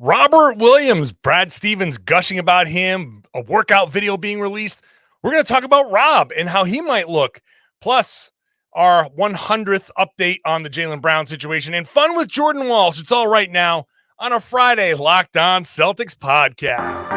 Robert Williams, Brad Stevens gushing about him, a workout video being released. We're going to talk about Rob and how he might look. Plus, our 100th update on the Jaylen Brown situation and fun with Jordan Walsh. It's all right now on a Friday Locked On Celtics podcast.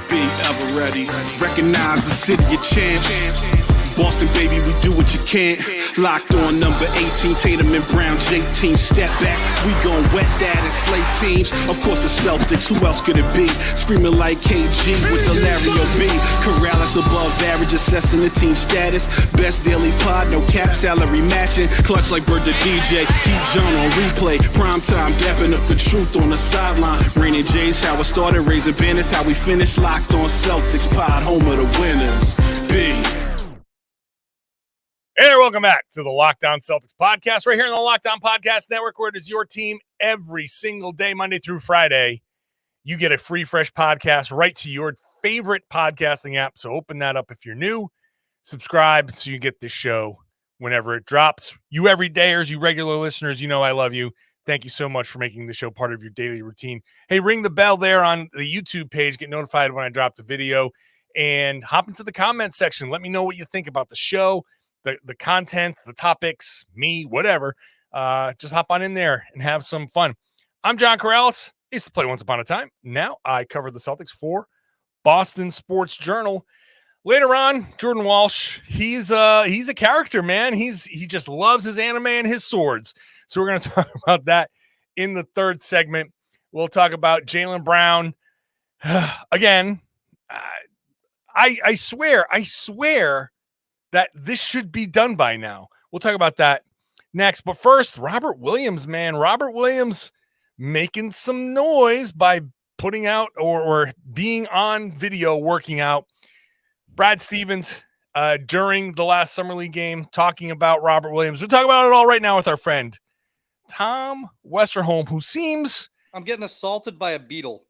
Be ever ready. Recognize the city of champs. Boston, baby, we do what you can't. Locked on number 18, Tatum and Brown, J-team, step back. We gon' wet that and slay teams. Of course, the Celtics, who else could it be? Screaming like KG with the Larry O.B. Karalis above average, assessing the team status. Best daily pod, no cap, salary matching. Clutch like Bird the DJ, keep John on replay. Prime time, dapping up the truth on the sideline. Raining J's, how it started, raising banners, how we finished. Locked on Celtics pod, home of the winners. B. Hey there, welcome back to the Locked On Celtics podcast, right here on the Locked On Podcast Network, where it is your team every single day, Monday through Friday. You get a free, fresh podcast right to your favorite podcasting app. So open that up if you're new. Subscribe so you get this show whenever it drops. You everydayers, you regular listeners, you know I love you. Thank you so much for making the show part of your daily routine. Hey, ring the bell there on the YouTube page. Get notified when I drop the video. And hop into the comment section. Let me know what you think about the show. The content, the topics, me, whatever. Just hop on in there and have some fun. I'm John Karalis. I used to play once upon a time. Now I cover the Celtics for Boston Sports Journal. Later on, Jordan Walsh, he's a character, man. He just loves his anime and his swords. So we're going to talk about that in the third segment. We'll talk about Jaylen Brown. Again, I swear that this should be done by now. We'll talk about that next. But first, Robert Williams, man. Robert Williams making some noise by putting out or being on video working out. Brad Stevens, during the last Summer League game, talking about Robert Williams. We'll talk about it all right now with our friend, Tom Westerholm, who seems... I'm getting assaulted by a beetle.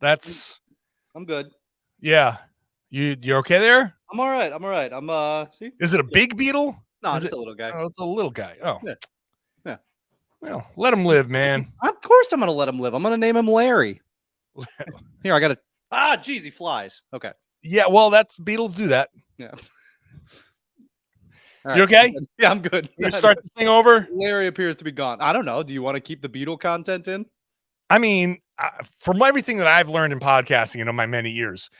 That's... I'm good. Yeah. You're okay there? I'm all right. See? Is it a big beetle? No, just a little guy. Oh, it's a little guy. Oh. Yeah. Well, let him live, man. Of course I'm going to let him live. I'm going to name him Larry. Here, I got to... geez, he flies. Okay. Yeah, well, beetles do that. Yeah. You okay? Yeah, I'm good. You start this thing over? Larry appears to be gone. I don't know. Do you want to keep the beetle content in? I mean, from everything that I've learned in podcasting in my many years,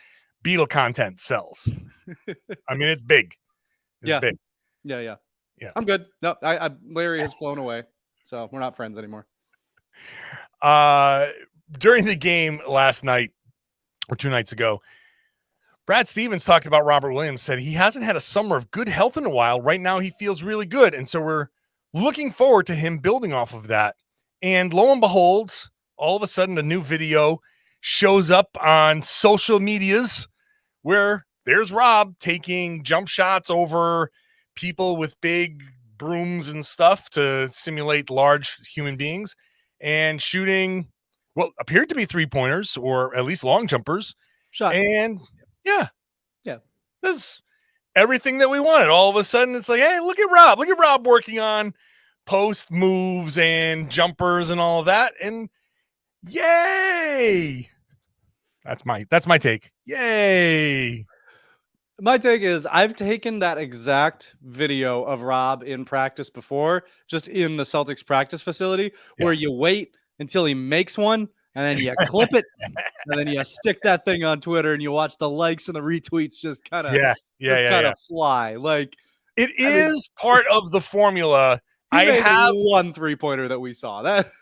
beetle content sells. I mean, it's big. It's big. Yeah. I'm good. No, Larry has flown away, so we're not friends anymore. During the game last night or 2 nights ago, Brad Stevens talked about Robert Williams, said he hasn't had a summer of good health in a while. Right now, he feels really good. And so we're looking forward to him building off of that. And lo and behold, all of a sudden, a new video shows up on social medias where there's Rob taking jump shots over people with big brooms and stuff to simulate large human beings and shooting what appeared to be 3-pointers or at least long jumpers. Shot. And yeah. This is everything that we wanted. All of a sudden it's like, hey, look at Rob working on post moves and jumpers and all of that. And yay. That's my take. Yay. My take is I've taken that exact video of Rob in practice before, just in the Celtics practice facility, where you wait until he makes one and then you clip it and then you stick that thing on Twitter and you watch the likes and the retweets just kind of fly. Like it is part of the formula. I have one 3-pointer that we saw. That's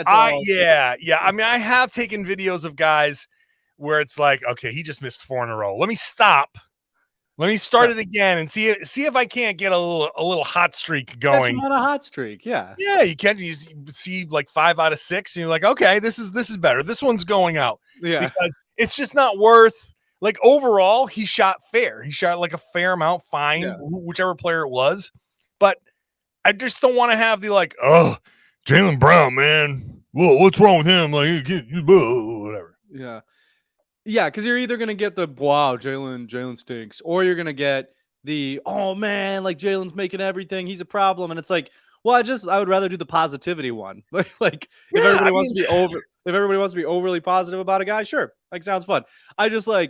all. Yeah. I mean, I have taken videos of guys where it's like, okay, he just missed 4 in a row. Let me stop. Let me start it again and see if I can't get a little hot streak going. Catch him on a hot streak, yeah. Yeah, you can. You see like 5 out of 6, and you're like, okay, this is better. This one's going out. Yeah, because it's just not worth. Like overall, he shot fair. He shot like a fair amount, fine, whichever player it was. But I just don't want to have the like, oh, Jaylen Brown, man. Whoa, what's wrong with him? Like, whatever. Yeah. Yeah, because you're either going to get the, wow, Jaylen stinks, or you're going to get the, oh, man, like Jaylen's making everything. He's a problem. And it's like, Well, I would rather do the positivity one. Like Yeah, if everybody I wants mean, to be if everybody wants to be overly positive about a guy, sure, like sounds fun. I just I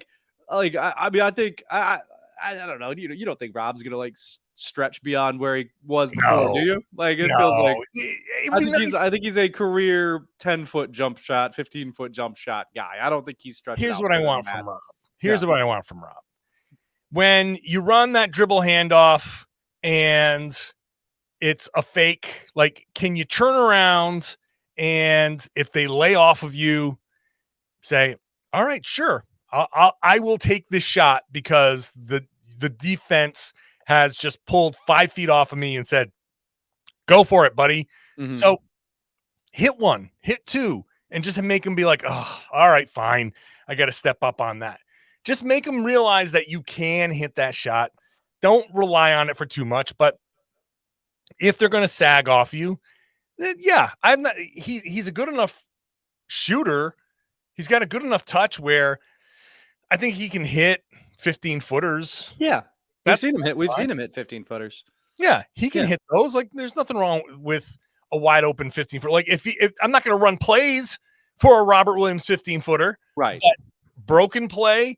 mean, I think I don't know. You don't think Rob's gonna like stretch beyond where he was before, do no, you? Like it feels no. like It would be I nice. think he's a career 10-foot jump shot, 15-foot jump shot guy. I don't think he's stretching Here's out what I further than want that. from Rob. Yeah. Here's what I want from Rob. When you run that dribble handoff and it's a fake, like, can you turn around and if they lay off of you, say, all right, sure, I will take this shot because the defense has just pulled 5 feet off of me and said, go for it, buddy. Mhm. So hit 1, hit 2, and just make them be like, oh, all right, fine. I got to step up on that. Just make them realize that you can hit that shot. Don't rely on it for too much, but if they're going to sag off you, then yeah, I'm not. He's a good enough shooter. He's got a good enough touch where I think he can hit 15-footers. Yeah. We've seen him hit 15-footers. Yeah, he can hit those. Like, there's nothing wrong with a wide open 15-foot. Like, if I'm not going to run plays for a Robert Williams 15-footer, right? But broken play,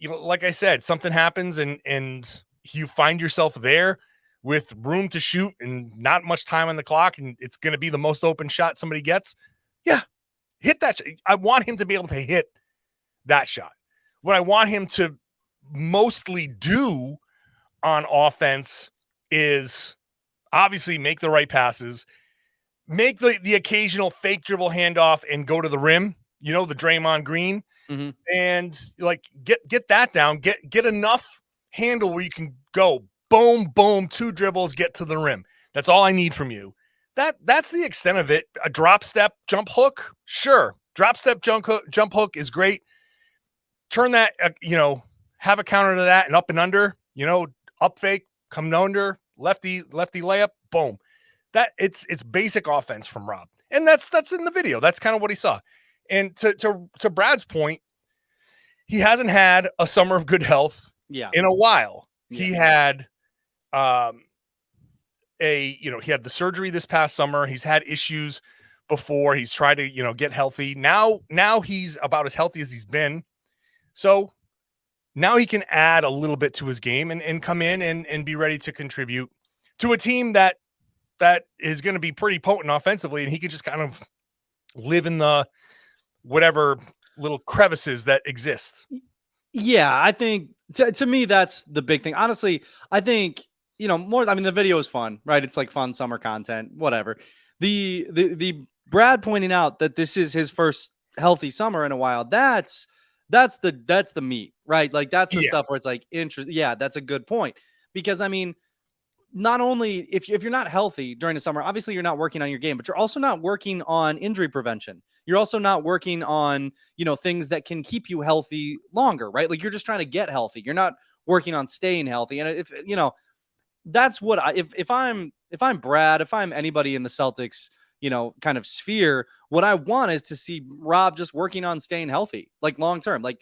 like I said, something happens and you find yourself there with room to shoot and not much time on the clock, and it's going to be the most open shot somebody gets. Yeah, hit that. I want him to be able to hit that shot. What I want him to mostly do on offense is obviously make the right passes, make the occasional fake dribble handoff and go to the rim, the Draymond Green, and like get that down, get enough handle where you can go boom, boom, 2 dribbles, get to the rim. That's all I need from you. That's the extent of it. A drop step jump hook, sure. Drop step jump hook is great. Turn that, have a counter to that and up and under, up fake, come under, lefty layup, boom. That it's basic offense from Rob. And that's in the video. That's kind of what he saw. And to Brad's point, he hasn't had a summer of good health in a while. Yeah. He had he had the surgery this past summer. He's had issues before. He's tried to, get healthy. Now he's about as healthy as he's been. So now he can add a little bit to his game and come in and be ready to contribute to a team that is going to be pretty potent offensively. And he could just kind of live in the whatever little crevices that exist. Yeah, I think to me, that's the big thing. Honestly, I think, the video is fun, right? It's like fun summer content, whatever. The Brad pointing out that this is his first healthy summer in a while. That's the meat, right? Like that's the stuff where it's like interest. Yeah, that's a good point. Because not only if you're not healthy during the summer, obviously you're not working on your game, but you're also not working on injury prevention. You're also not working on, things that can keep you healthy longer, right? Like you're just trying to get healthy. You're not working on staying healthy. And if that's what if I'm Brad, if I'm anybody in the Celtics, kind of sphere, what I want is to see Rob just working on staying healthy, like long term, like,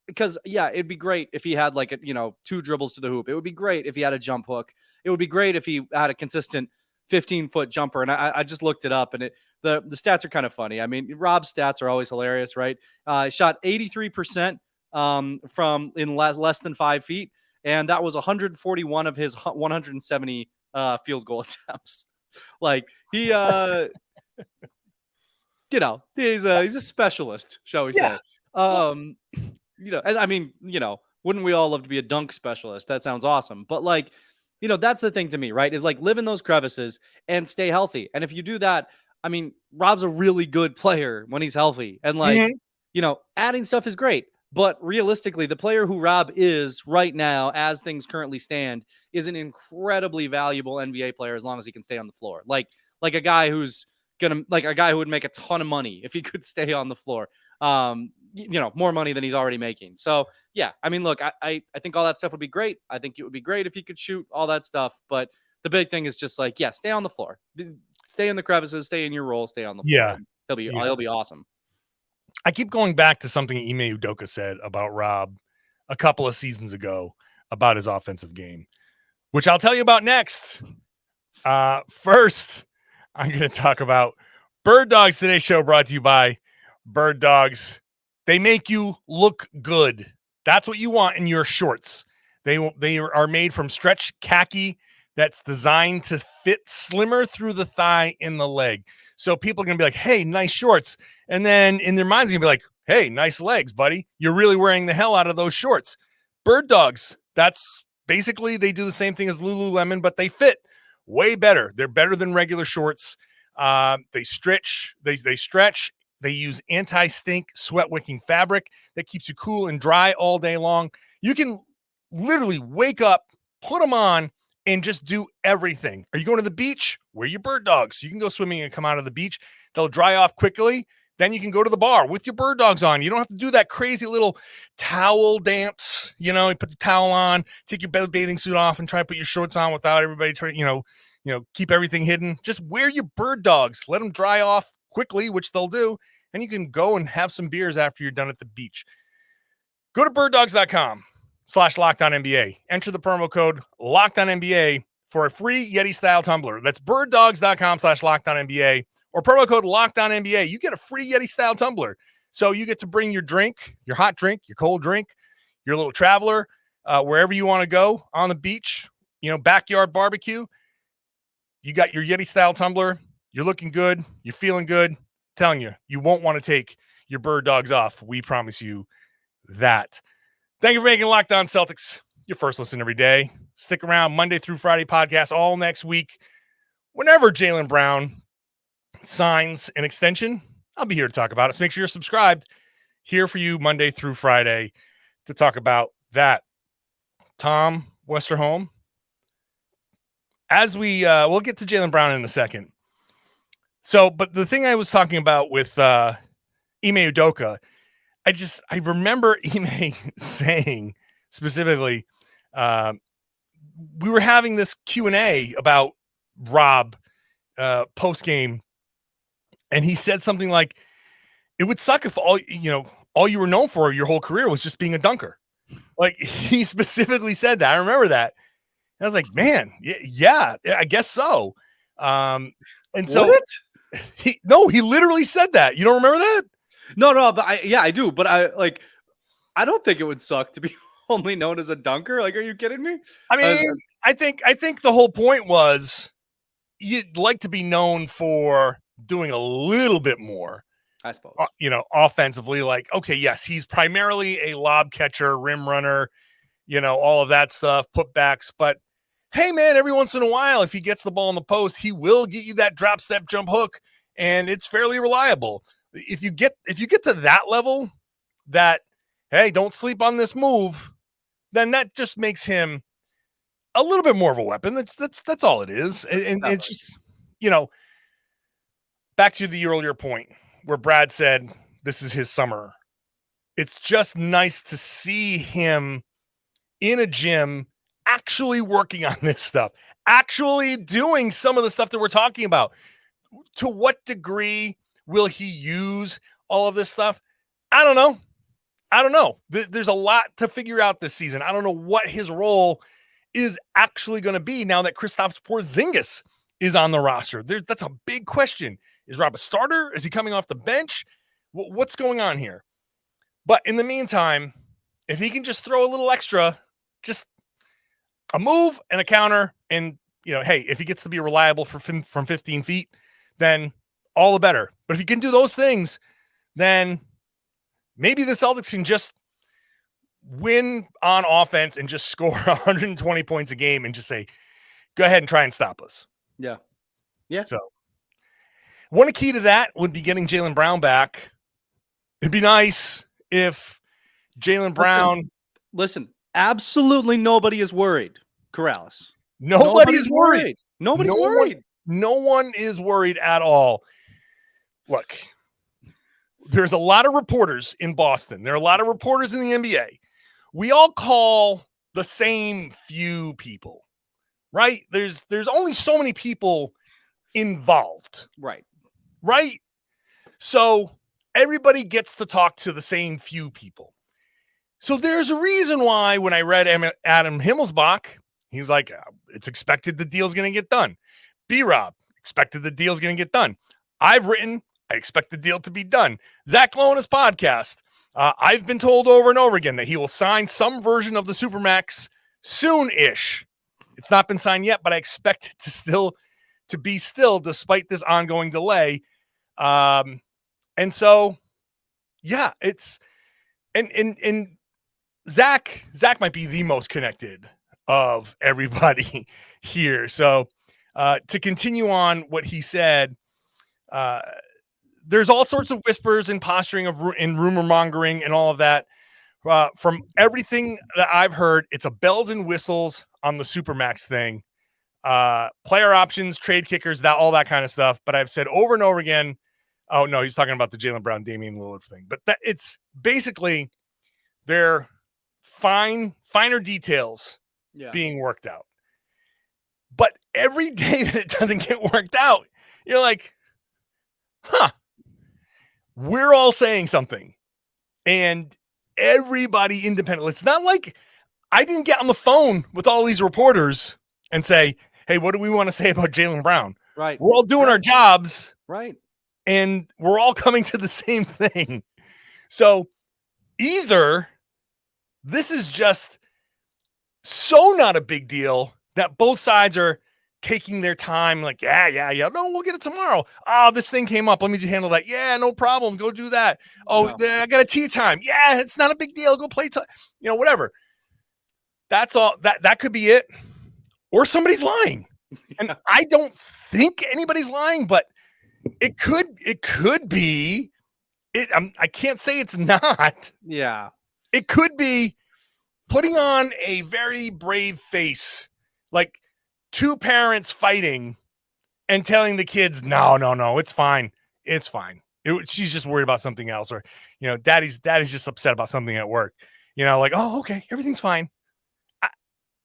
because it'd be great if he had like 2 dribbles to the hoop. It would be great if he had a jump hook. It would be great if he had a consistent 15-foot jumper. And I just looked it up, and the stats are kind of funny. I mean, Rob's stats are always hilarious, right? Shot 83% from in less than 5 feet, and that was 141 of his 170 field goal attempts. Like he, he's a specialist, shall we say? And I mean, wouldn't we all love to be a dunk specialist? That sounds awesome. But like, that's the thing to me, right? Is like live in those crevices and stay healthy. And if you do that, I mean, Rob's a really good player when he's healthy. And like, adding stuff is great. But realistically, the player who Rob is right now, as things currently stand, is an incredibly valuable NBA player as long as he can stay on the floor. Like a guy who's a guy who would make a ton of money if he could stay on the floor. More money than he's already making. So yeah, I mean, look, I think all that stuff would be great. I think it would be great if he could shoot all that stuff. But the big thing is just like, stay on the floor, stay in the crevices, stay in your role, stay on the floor. Yeah. He'll be awesome. I keep going back to something Ime Udoka said about Rob a couple of seasons ago about his offensive game, which I'll tell you about next. First, I'm going to talk about Bird Dogs. Today's show brought to you by Bird Dogs. They make you look good. That's what you want in your shorts. They are made from stretch khaki that's designed to fit slimmer through the thigh in the leg. So people are going to be like, hey, nice shorts. And then in their minds, going to be like, hey, nice legs, buddy. You're really wearing the hell out of those shorts. Bird Dogs, that's basically, they do the same thing as Lululemon, but they fit way better. They're better than regular shorts. They stretch. They use anti-stink, sweat-wicking fabric that keeps you cool and dry all day long. You can literally wake up, put them on, and just do everything. Are you going to the beach? Wear your Bird Dogs. You can go swimming and come out of the beach. They'll dry off quickly. Then you can go to the bar with your Bird Dogs on. You don't have to do that crazy little towel dance. You put the towel on, take your bathing suit off, and try to put your shorts on without everybody trying, keep everything hidden. Just wear your Bird Dogs. Let them dry off quickly, which they'll do, and you can go and have some beers after you're done at the beach. Go to birddogs.com/LockedOnNBA. Enter the promo code LockedOnNBA for a free Yeti-style tumbler. That's birddogs.com/LockedOnNBA or promo code LockedOnNBA. You get a free Yeti-style tumbler. So you get to bring your drink, your hot drink, your cold drink, your little traveler, wherever you want to go on the beach, backyard barbecue. You got your Yeti-style tumbler. You're looking good. You're feeling good. I'm telling you, you won't want to take your Bird Dogs off. We promise you that. Thank you for making Locked On Celtics your first listen every day. Stick around. Monday through Friday podcast all next week. Whenever Jaylen Brown signs an extension, I'll be here to talk about it. So make sure you're subscribed. Here for you Monday through Friday to talk about that. Tom Westerholm. As we'll get to Jaylen Brown in a second. So, but the thing I was talking about with Ime Udoka, I remember Ime saying specifically, we were having this Q&A about Rob post game, and he said something like, it would suck if all you were known for your whole career was just being a dunker. Like, he specifically said that. I remember that. And I was like, man, yeah, I guess so. And so he literally said that. You don't remember that? No, but I do. But I don't think it would suck to be only known as a dunker. Like, are you kidding me? I mean, I think the whole point was you'd like to be known for doing a little bit more, I suppose, offensively. Like, okay, yes, he's primarily a lob catcher, rim runner, all of that stuff, putbacks. But hey, man, every once in a while, if he gets the ball in the post, he will get you that drop step jump hook, and it's fairly reliable. If you get to that level, that, hey, don't sleep on this move, then that just makes him a little bit more of a weapon. That's all it is. And it's just, back to the earlier point where Brad said this is his summer. It's just nice to see him in a gym actually working on this stuff, actually doing some of the stuff that we're talking about. To what degree will he use all of this stuff? I don't know. There's a lot to figure out this season. I don't know what his role is actually going to be now that Kristaps Porzingis is on the roster. That's a big question. Is Rob a starter? Is he coming off the bench? What's going on here? But in the meantime, if he can just throw a little extra, just a move and a counter, and hey, if he gets to be reliable from 15 feet, then all the better. But if he can do those things, then maybe the Celtics can just win on offense and just score 120 points a game and just say, go ahead and try and stop us. Yeah. So one key to that would be getting Jaylen Brown back. It'd be nice if Jaylen Brown. Listen, absolutely nobody is worried, Karalis. Nobody's worried. Nobody's worried. No one is worried at all. Look, there's a lot of reporters in Boston. There are a lot of reporters in the NBA. We all call the same few people, right? There's only so many people involved. Right? So everybody gets to talk to the same few people. So there's a reason why when I read Adam Himmelsbach, he's like, it's expected the deal's going to get done. B-Rob, expected the deal's going to get done. I've written, I expect the deal to be done. Zach Lowe on his podcast, I've been told over and over again that he will sign some version of the Supermax soon-ish. It's not been signed yet, but I expect it to be still despite this ongoing delay. And so, yeah, it's and Zach might be the most connected of everybody here. So to continue on what he said, there's all sorts of whispers and posturing and rumor mongering and all of that. From everything that I've heard, it's a bells and whistles on the Supermax thing. Player options, trade kickers, all that kind of stuff. But I've said over and over again, oh no, he's talking about the Jaylen Brown, Damian Lillard thing. But it's basically they're finer details being worked out. But every day that it doesn't get worked out, you're like, huh, we're all saying something. And everybody independently. It's not like I didn't get on the phone with all these reporters and say, hey, what do we want to say about Jaylen Brown? Right. We're all doing our jobs. Right. And we're all coming to the same thing. So either this is just so not a big deal that both sides are taking their time, like, yeah. No, we'll get it tomorrow. Oh, this thing came up. Let me just handle that. Yeah, no problem. Go do that. Oh, no. I got a tea time. Yeah, it's not a big deal. Go play. Whatever. That's all. That could be it. Or somebody's lying. And I don't think anybody's lying, but it could be. I can't say it's not. Yeah. It could be putting on a very brave face, like two parents fighting and telling the kids, no, it's fine. It's fine. She's just worried about something else. Or, daddy's just upset about something at work, like, oh, okay, everything's fine.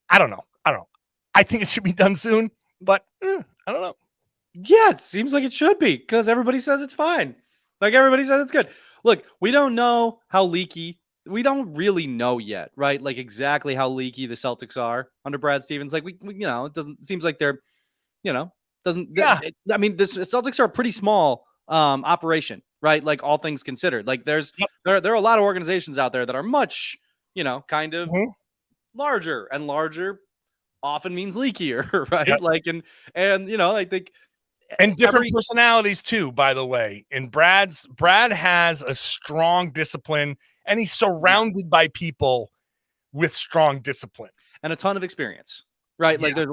I don't know. I think it should be done soon, but I don't know. Yeah, it seems like it should be because everybody says it's fine. Like everybody says it's good. Look, we don't know how leaky. We don't really know yet, right? Like exactly how leaky the Celtics are under Brad Stevens. Like we it doesn't seems like they're, doesn't. Yeah. I mean, the Celtics are a pretty small operation, right? Like all things considered. Like there are a lot of organizations out there that are much, kind of larger, and larger often means leakier, right? Yep. Like and I think. And different personalities too, by the way. And Brad has a strong discipline, and he's surrounded by people with strong discipline and a ton of experience, right? Yeah.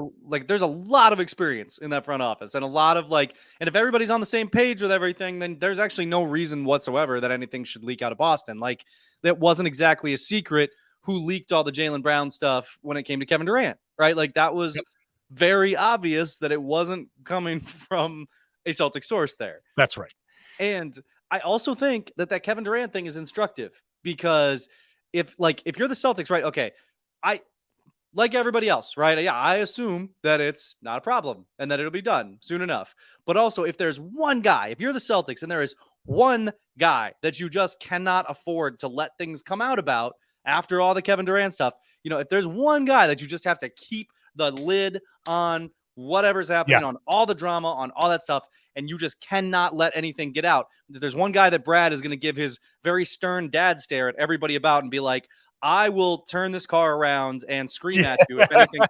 There's a lot of experience in that front office, and a lot of and if everybody's on the same page with everything, then there's actually no reason whatsoever that anything should leak out of Boston. Like that wasn't exactly a secret who leaked all the Jaylen Brown stuff when it came to Kevin Durant, right? Like that was. Yep. Very obvious that it wasn't coming from a Celtic source there. That's right. And I also think that Kevin Durant thing is instructive because if you're the Celtics, right? Okay. I like everybody else, right? Yeah. I assume that it's not a problem and that it'll be done soon enough. But also if there's one guy, if you're the Celtics and there is one guy that you just cannot afford to let things come out about after all the Kevin Durant stuff, if there's one guy that you just have to keep the lid on whatever's happening, on all the drama, on all that stuff, and you just cannot let anything get out. There's one guy that Brad is going to give his very stern dad stare at everybody about and be like, I will turn this car around and scream at you if anything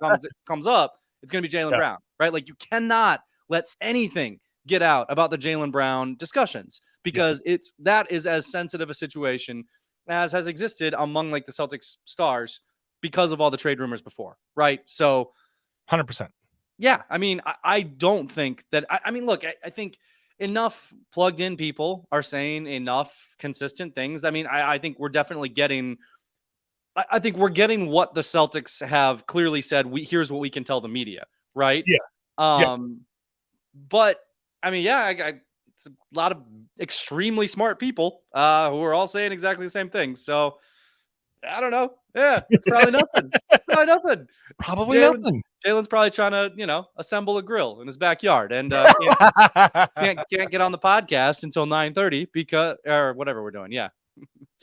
comes up. It's going to be Jaylen Brown, right? Like you cannot let anything get out about the Jaylen Brown discussions because that is as sensitive a situation as has existed among the Celtics stars because of all the trade rumors before, right? So 100%. Yeah. I mean, I don't think that, I mean, look, I think enough plugged in people are saying enough consistent things. I mean, I think we're definitely getting what the Celtics have clearly said. Here's what we can tell the media, right? Yeah. But I mean, it's a lot of extremely smart people who are all saying exactly the same thing. So I don't know. Yeah, it's probably nothing. Probably nothing. Jaylen's probably trying to, assemble a grill in his backyard and can't get on the podcast until 9:30 because or whatever we're doing. Yeah.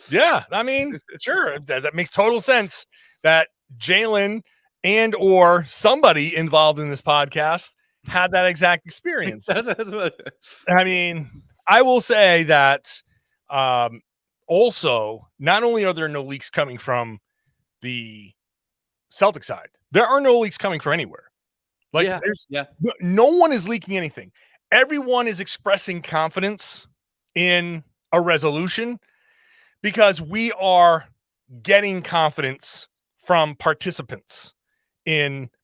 Yeah, I mean, sure, that makes total sense. That Jaylen and or somebody involved in this podcast had that exact experience. That's what. I mean, I will say that also, not only are there no leaks coming from the Celtic side, there are no leaks coming from anywhere. Like, no one is leaking anything. Everyone is expressing confidence in a resolution because we are getting confidence from participants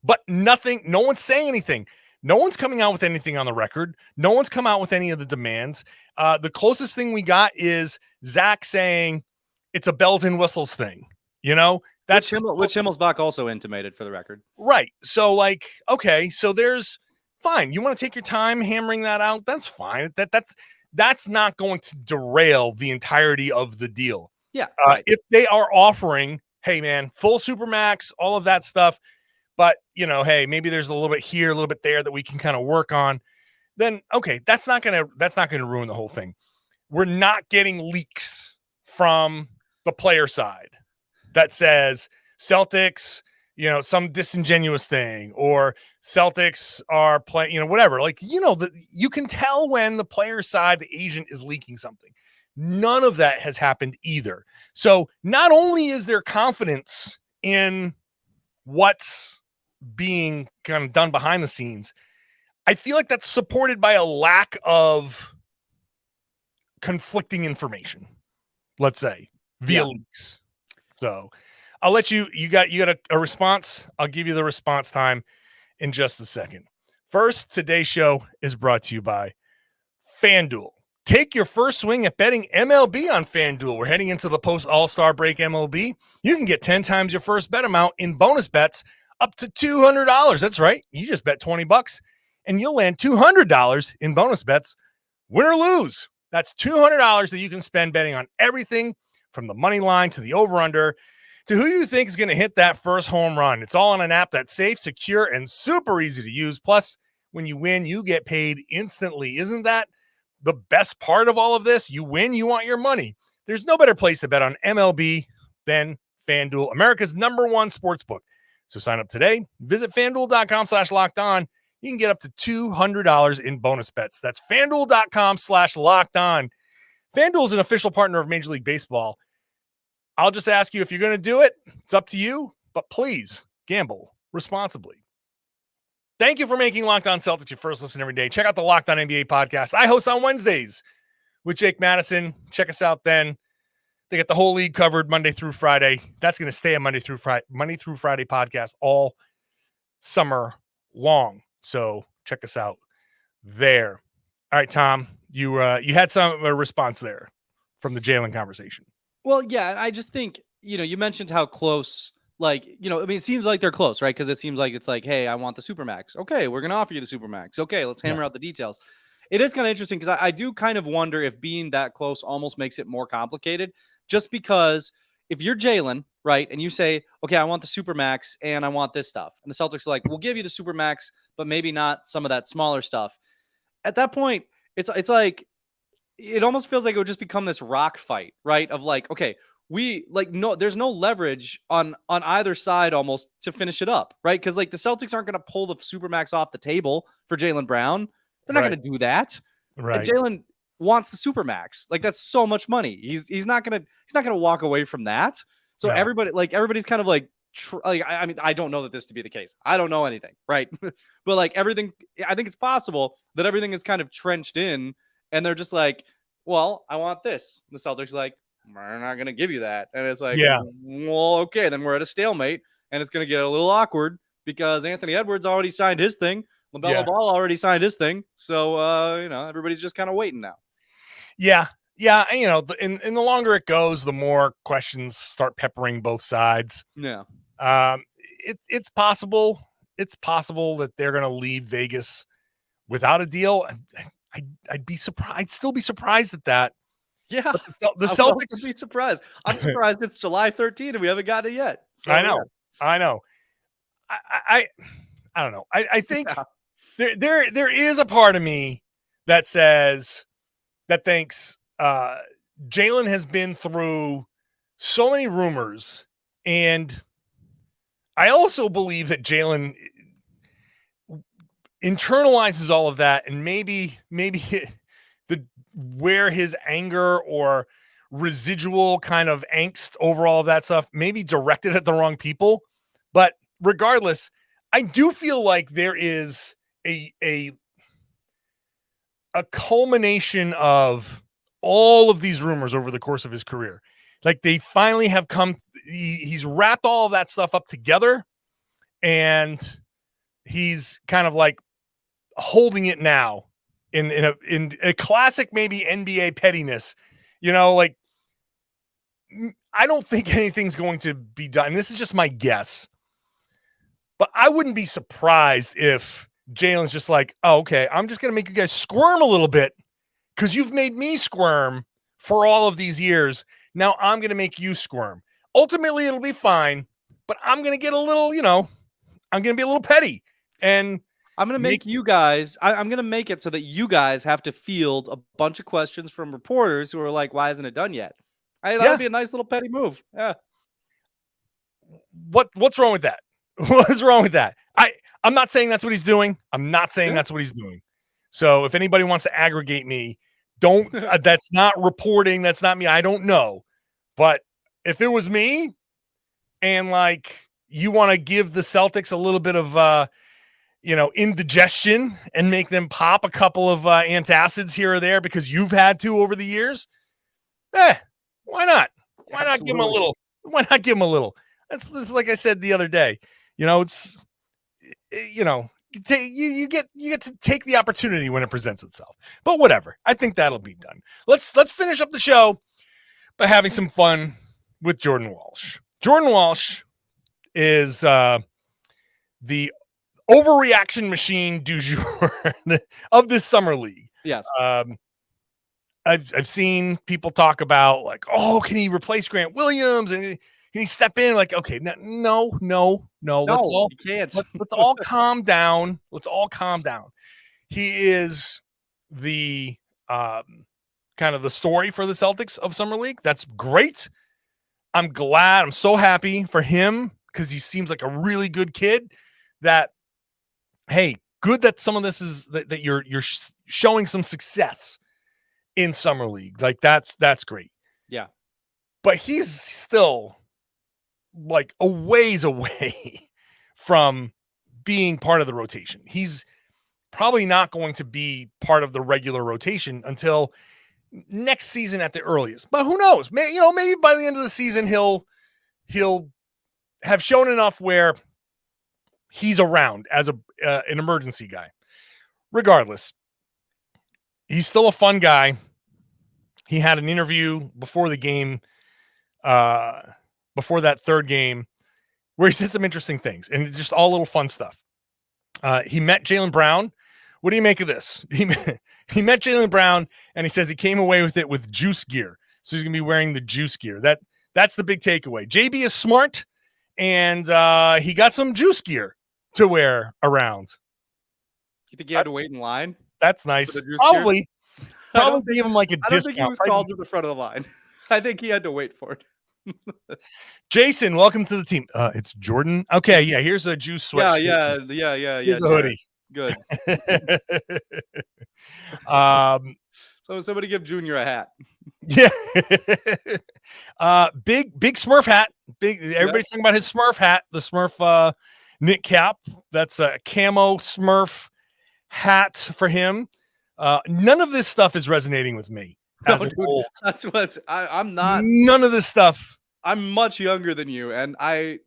but nothing, no one's saying anything. No one's coming out with anything on the record. No one's come out with any of the demands. The closest thing we got is Zach saying it's a bells and whistles thing. That's which Himmelsbach also intimated, for the record. Right. So, like, okay, so there's fine. You want to take your time hammering that out? That's fine. That's not going to derail the entirety of the deal. Yeah. Right. If they are offering, hey man, full Supermax, all of that stuff, but hey, maybe there's a little bit here, a little bit there that we can kind of work on, then okay, that's not gonna ruin the whole thing. We're not getting leaks from the player side that says Celtics, some disingenuous thing, or Celtics are playing, whatever. Like, you can tell when the player side, the agent, is leaking something. None of that has happened either. So not only is there confidence in what's being kind of done behind the scenes, I feel like that's supported by a lack of conflicting information, let's say, via leaks. So I'll let you got a response. I'll give you the response time in just a second. First, today's show is brought to you by FanDuel. Take your first swing at betting MLB on FanDuel. We're heading into the post All-Star break MLB. You can get 10 times your first bet amount in bonus bets up to $200. That's right. You just bet $20 and you'll land $200 in bonus bets, win or lose. That's $200 that you can spend betting on everything from the money line to the over-under to who you think is going to hit that first home run. It's all on an app that's safe, secure, and super easy to use. Plus, when you win, you get paid instantly. Isn't that the best part of all of this? You win, you want your money. There's no better place to bet on MLB than FanDuel, America's #1 sportsbook. So sign up today. Visit FanDuel.com/lockedon. You can get up to $200 in bonus bets. That's FanDuel.com/lockedon. FanDuel is an official partner of Major League Baseball. I'll just ask you, if you're going to do it, it's up to you, but please gamble responsibly. Thank you for making Locked On Celtics your first listen every day. Check out the Locked On NBA podcast I host on Wednesdays with Jake Madison. Check us out then. They get the whole league covered Monday through Friday. That's going to stay a Monday through Friday podcast all summer long. So check us out there. All right, Tom, you had a response there from the Jaylen conversation. Well, yeah, I just think, you mentioned how close, it seems like they're close, right? Because it seems like it's like, hey, I want the Supermax. Okay, we're going to offer you the Supermax. Okay, let's hammer out the details. It is kind of interesting because I do kind of wonder if being that close almost makes it more complicated, just because if you're Jaylen, right, and you say, okay, I want the Supermax and I want this stuff, and the Celtics are like, we'll give you the Supermax, but maybe not some of that smaller stuff. At that point, it's like, it almost feels like it would just become this rock fight, right? Of like, okay, there's no leverage on either side almost to finish it up, right? Because like the Celtics aren't going to pull the Supermax off the table for Jaylen Brown. They're not going to do that. Right. And Jaylen wants the Supermax. Like, that's so much money. He's not gonna walk away from that. So everybody's kind of like, I mean, I don't know that this to be the case. I don't know anything, right? But like everything, I think it's possible that everything is kind of trenched in, and they're just like, well, I want this. And the Celtics like, we're not going to give you that. And it's like, well, okay, then we're at a stalemate, and it's going to get a little awkward because Anthony Edwards already signed his thing. LaMelo Ball already signed his thing. So, everybody's just kind of waiting now. Yeah. Yeah. And, in the longer it goes, the more questions start peppering both sides. Yeah. It's possible. It's possible that they're going to leave Vegas without a deal. I'd be surprised. I'd still be surprised at that. Yeah. But the Celtics would be surprised. I'm surprised it's July 13th and we haven't gotten it yet. So, I know. I don't know. I think there is a part of me that thinks Jaylen has been through so many rumors, and I also believe that Jaylen internalizes all of that, and maybe where his anger or residual kind of angst over all of that stuff maybe directed at the wrong people. But regardless, I do feel like there is a culmination of all of these rumors over the course of his career. Like they finally have come, he's wrapped all of that stuff up together, and he's kind of like holding it now in a classic, maybe NBA pettiness, like I don't think anything's going to be done. This is just my guess, but I wouldn't be surprised if Jaylen's just like, oh, okay, I'm just going to make you guys squirm a little bit because you've made me squirm for all of these years. Now I'm going to make you squirm. Ultimately, it'll be fine, but I'm going to get a little, I'm going to be a little petty. And I'm going to make you guys, I'm going to make it so that you guys have to field a bunch of questions from reporters who are like, why isn't it done yet? That'll be a nice little petty move. Yeah. What's wrong with that? What's wrong with that? I'm not saying that's what he's doing. I'm not saying that's what he's doing. So if anybody wants to aggregate me, don't, that's not reporting. That's not me. I don't know. But if it was me and like you want to give the Celtics a little bit of, indigestion and make them pop a couple of antacids here or there because you've had to over the years, why not? Why not give him a little? Why not give him a little? That's like I said the other day. It's you get to take the opportunity when it presents itself. But whatever. I think that'll be done. Let's finish up the show by having some fun with Jordan Walsh. Jordan Walsh is the overreaction machine du jour of this summer league. Yes. I've seen people talk about like, oh, can he replace Grant Williams and can he step in? Like, okay, no. Let's all calm down. Let's all calm down. He is the kind of the story for the Celtics of summer league. That's great. I'm glad. I'm so happy for him because he seems like a really good kid. That, hey, good that some of this is that you're showing some success in summer league. Like that's great. Yeah. But he's still like a ways away from being part of the rotation. He's probably not going to be part of the regular rotation until next season at the earliest. But who knows? Maybe by the end of the season he'll have shown enough where he's around as an emergency guy. Regardless, he's still a fun guy. He had an interview before the game, before that third game, where he said some interesting things, and it's just all little fun stuff. He met Jaylen Brown. What do you make of this? He met Jaylen Brown, and he says he came away with it with juice gear. So he's going to be wearing the juice gear. That's the big takeaway. JB is smart, and he got some juice gear to wear around. You think he had to wait in line? That's nice. Probably give him like a discount. I don't think he was called to the front of the line. I think he had to wait for it. Jayson, welcome to the team. It's Jordan. Okay, yeah, here's a juice sweatshirt. Yeah. Here's a hoodie. Good. So somebody give Junior a hat. Yeah. Big Smurf hat. Everybody's talking about his Smurf hat, the Smurf knit cap. That's a camo Smurf hat for him. None of this stuff is resonating with me. I'm not. None of this stuff. I'm much younger than you, and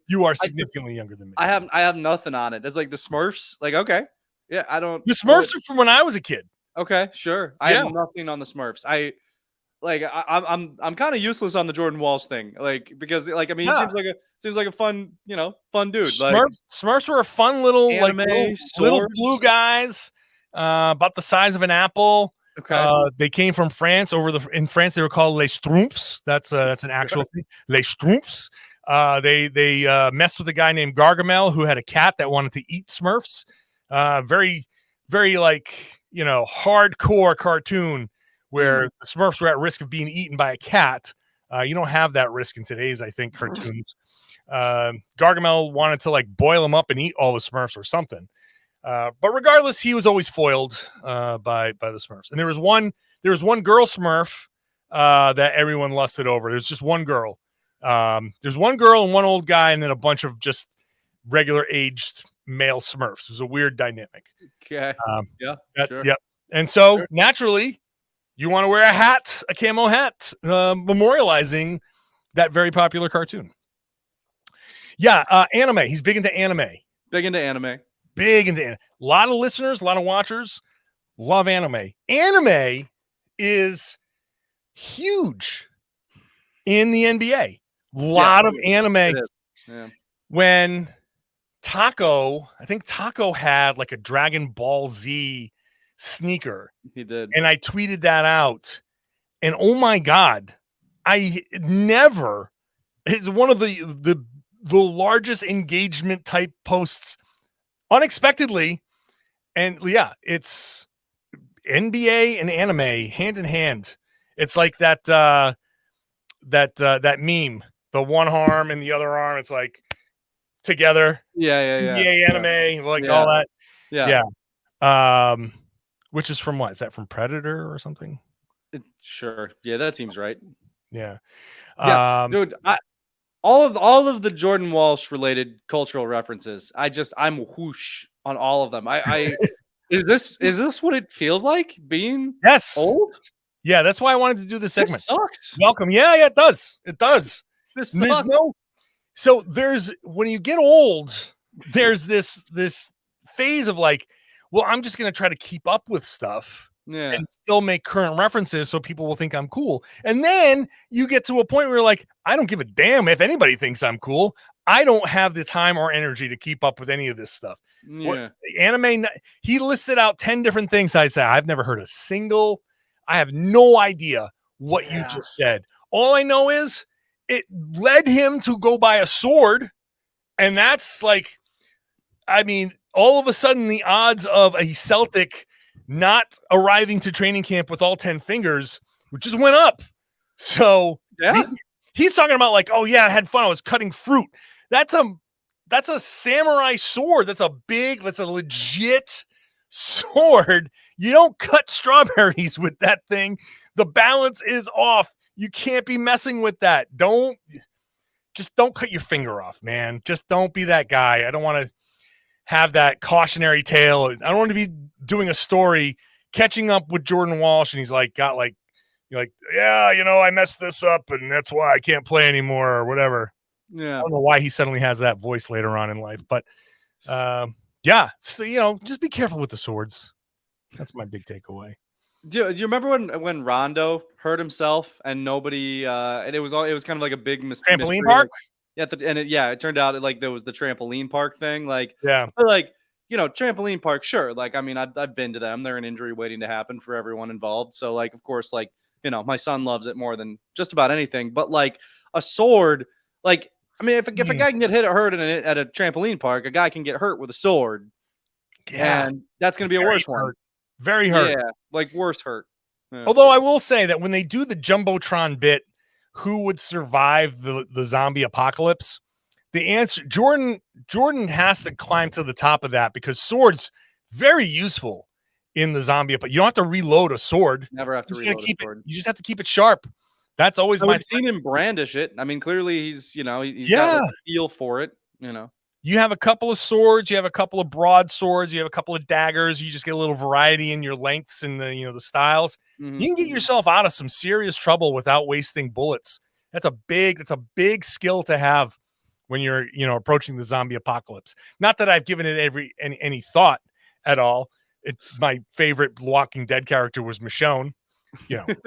you are significantly younger than me. I have nothing on it. It's like the Smurfs. Like, okay, yeah, I don't. The Smurfs are from when I was a kid. Okay, sure. I have nothing on the Smurfs. I'm kind of useless on the Jordan Walsh thing, because he seems like a fun dude. Smurfs were a fun little little blue guys, about the size of an apple. Okay. They came from France. In France, they were called Les Schtroumpfs. That's an actual thing. Les Schtroumpfs. They messed with a guy named Gargamel who had a cat that wanted to eat Smurfs. Very, very hardcore cartoon where the Smurfs were at risk of being eaten by a cat. You don't have that risk in today's, I think, cartoons. Gargamel wanted to boil them up and eat all the Smurfs or something. But regardless, he was always foiled by the Smurfs. And there was one girl Smurf that everyone lusted over. There's just one girl. There's one girl and one old guy, and then a bunch of just regular aged male Smurfs. It was a weird dynamic. Okay. Sure. Yep. And so naturally, you want to wear a camo hat, memorializing that very popular cartoon. Yeah, anime. He's big into anime. A lot of listeners, a lot of watchers love anime. Anime is huge in the NBA. A lot of anime. Yeah. When I think Taco had like a Dragon Ball Z sneaker. He did. And I tweeted that out. And oh my God, it's one of the largest engagement type posts unexpectely. And yeah, it's NBA and anime hand in hand. It's like that meme, the one arm and the other arm. It's like together. Yeah. NBA anime, all that. Yeah. Which is from what? Is that from Predator or something? Sure. Yeah, that seems right. Yeah. Dude, all of the Jordan Walsh related cultural references, I'm whoosh on all of them. Is this what it feels like being old? Yeah, that's why I wanted to do this segment. This sucks. Welcome. Yeah, it does. This sucks. So when you get old, there's this phase of like, well, I'm just going to try to keep up with stuff and still make current references so people will think I'm cool. And then you get to a point where you're like, I don't give a damn if anybody thinks I'm cool. I don't have the time or energy to keep up with any of this stuff. Yeah. Anime, he listed out 10 different things. I said, I've never heard a single. I have no idea what you just said. All I know is it led him to go buy a sword. And that's like, I mean, all of a sudden the odds of a Celtic not arriving to training camp with all 10 fingers just went up. So he's talking about like, oh yeah, I had fun. I was cutting fruit. That's a samurai sword. That's a legit sword. You don't cut strawberries with that thing. The balance is off. You can't be messing with that. Don't cut your finger off, man. Just don't be that guy. I don't want to have that cautionary tale. I don't want to be doing a story catching up with Jordan Walsh and he's like yeah, I messed this up and that's why I can't play anymore or whatever. Yeah. I don't know why he suddenly has that voice later on in life, but yeah, so, just be careful with the swords. That's my big takeaway. Do you remember when Rondo hurt himself and nobody and it was kind of like a big trampoline park? It turned out like there was the trampoline park thing. Like, yeah, but like, trampoline park, sure. Like, I mean, I've been to them. They're an injury waiting to happen for everyone involved. So like, of course, like, my son loves it more than just about anything. But like a sword, like, I mean, if a guy can get hurt at a trampoline park, a guy can get hurt with a sword. Yeah, and that's going to be a worse one. Very hurt. Yeah, like worse hurt. Yeah. Although I will say that when they do the Jumbotron bit, who would survive the zombie apocalypse? The answer, Jordan has to climb to the top of that because swords very useful in the zombie. But you don't have to reload a sword. Never have to reload a sword. You just have to keep it sharp. That's always I've seen him brandish it. I mean, clearly he's got a feel for it. You have a couple of swords, you have a couple of broadswords, you have a couple of daggers. You just get a little variety in your lengths and the styles. Mm-hmm. You can get yourself out of some serious trouble without wasting bullets. That's a big skill to have when you're approaching the zombie apocalypse. Not that I've given it any thought at all. My favorite Walking Dead character was Michonne.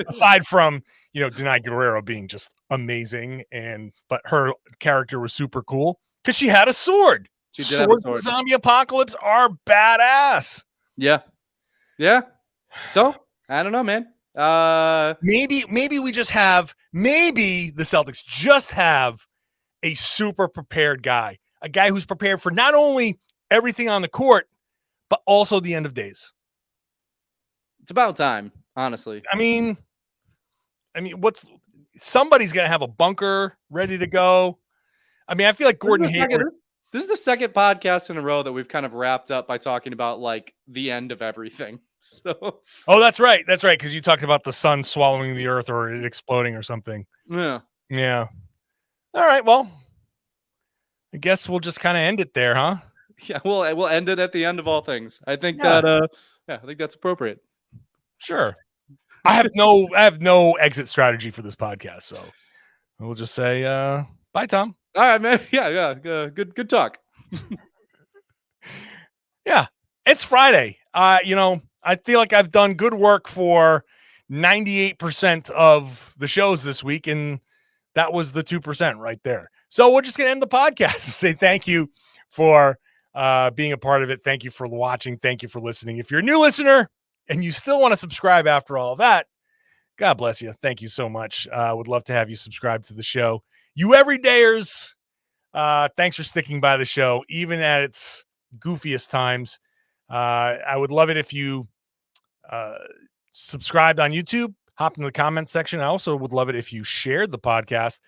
Aside from Denai Guerrero being just amazing, but her character was super cool. Because she had a sword. Swords in the zombie apocalypse are badass. Yeah. So, I don't know, man. Maybe the Celtics just have a super prepared guy. A guy who's prepared for not only everything on the court, but also the end of days. It's about time, honestly. I mean, somebody's going to have a bunker ready to go. I mean, I feel like Gordon Hayward. This is the second podcast in a row that we've kind of wrapped up by talking about like the end of everything. So, oh, that's right. That's right. Because you talked about the sun swallowing the earth or it exploding or something. yeah. Yeah. All right. Well, I guess we'll just kind of end it there, huh? Yeah, we'll end it at the end of all things. I think Yeah. I think that's appropriate. Sure. I have no exit strategy for this podcast, so we'll just say bye, Tom. All right, man. Yeah. Good talk. Yeah, it's Friday. I feel like I've done good work for 98% of the shows this week, and that was the 2% right there. So we're just gonna end the podcast and say thank you for being a part of it. Thank you for watching. Thank you for listening. If you're a new listener and you still want to subscribe after all of that, God bless you. Thank you so much. Would love to have you subscribe to the show. You everydayers, thanks for sticking by the show, even at its goofiest times. I would love it if you subscribed on YouTube, hop in the comment section. I also would love it if you shared the podcast.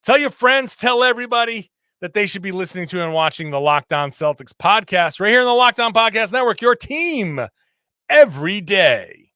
Tell your friends, tell everybody that they should be listening to and watching the Locked On Celtics podcast right here in the Locked On Podcast Network, your team every day.